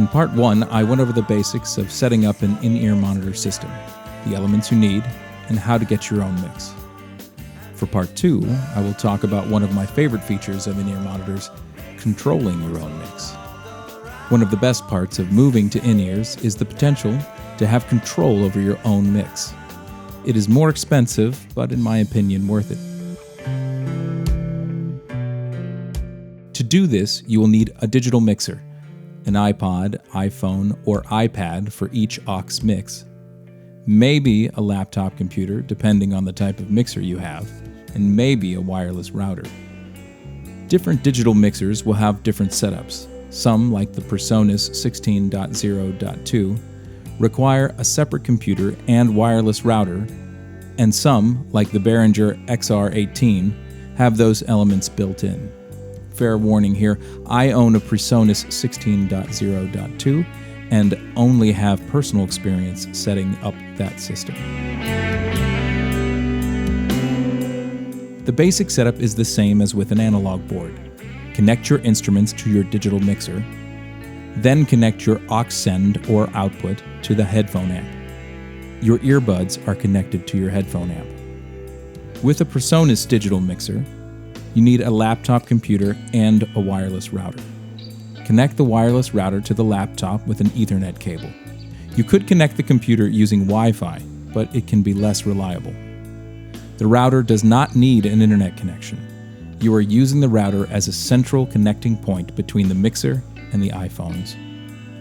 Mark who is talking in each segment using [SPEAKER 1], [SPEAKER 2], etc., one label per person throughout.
[SPEAKER 1] part 1, I went over the basics of setting up an in-ear monitor system, the elements you need, and how to get your own mix. For part 2, I will talk about one of my favorite features of in-ear monitors, controlling your own mix. One of the best parts of moving to in-ears is the potential to have control over your own mix. It is more expensive, but in my opinion, worth it. To do this, you will need a digital mixer, an iPod, iPhone, or iPad for each aux mix, maybe a laptop computer, depending on the type of mixer you have, and maybe a wireless router. Different digital mixers will have different setups. Some, like the PreSonus 16.0.2, require a separate computer and wireless router, and some, like the Behringer XR18, have those elements built in. Fair warning here, I own a PreSonus 16.0.2 and only have personal experience setting up that system. The basic setup is the same as with an analog board. Connect your instruments to your digital mixer, then connect your aux send or output to the headphone amp. Your earbuds are connected to your headphone amp. With a PreSonus digital mixer, you need a laptop computer and a wireless router. Connect the wireless router to the laptop with an Ethernet cable. You could connect the computer using Wi-Fi, but it can be less reliable. The router does not need an internet connection. You are using the router as a central connecting point between the mixer and the iPhones.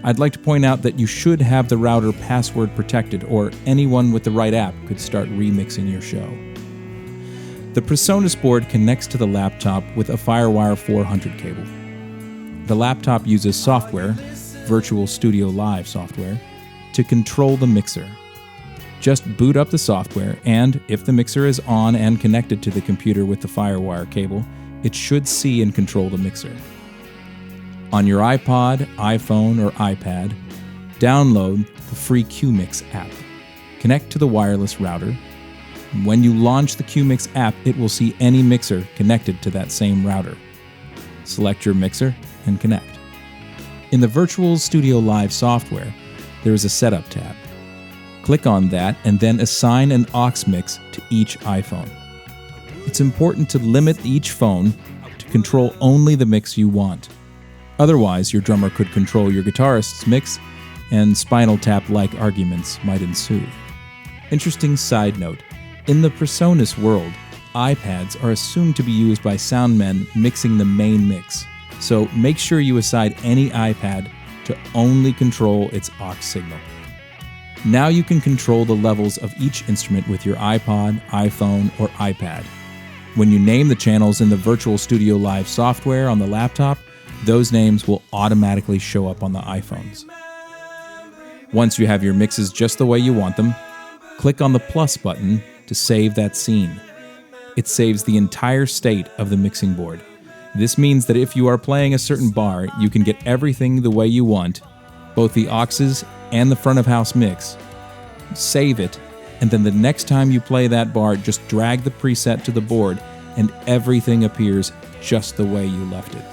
[SPEAKER 1] I'd like to point out that you should have the router password protected, or anyone with the right app could start remixing your show. The PreSonus board connects to the laptop with a FireWire 400 cable. The laptop uses software, Virtual Studio Live software, to control the mixer. Just boot up the software, and if the mixer is on and connected to the computer with the FireWire cable, it should see and control the mixer. On your iPod, iPhone, or iPad, download the free QMix app. Connect to the wireless router. When you launch the QMix app, it will see any mixer connected to that same router. Select your mixer and connect. In the Virtual Studio Live software, there is a Setup tab. Click on that and then assign an aux mix to each iPhone. It's important to limit each phone to control only the mix you want. Otherwise, your drummer could control your guitarist's mix, and Spinal Tap-like arguments might ensue. Interesting side note, in the PreSonus world, iPads are assumed to be used by soundmen mixing the main mix, so make sure you assign any iPad to only control its aux signal. Now you can control the levels of each instrument with your iPod, iPhone, or iPad. When you name the channels in the Virtual Studio Live software on the laptop, those names will automatically show up on the iPhones. Once you have your mixes just the way you want them, click on the plus button to save that scene. It saves the entire state of the mixing board. This means that if you are playing a certain bar, you can get everything the way you want, both the auxes and the front of house mix. Save it, and then the next time you play that bar, just drag the preset to the board and everything appears just the way you left it.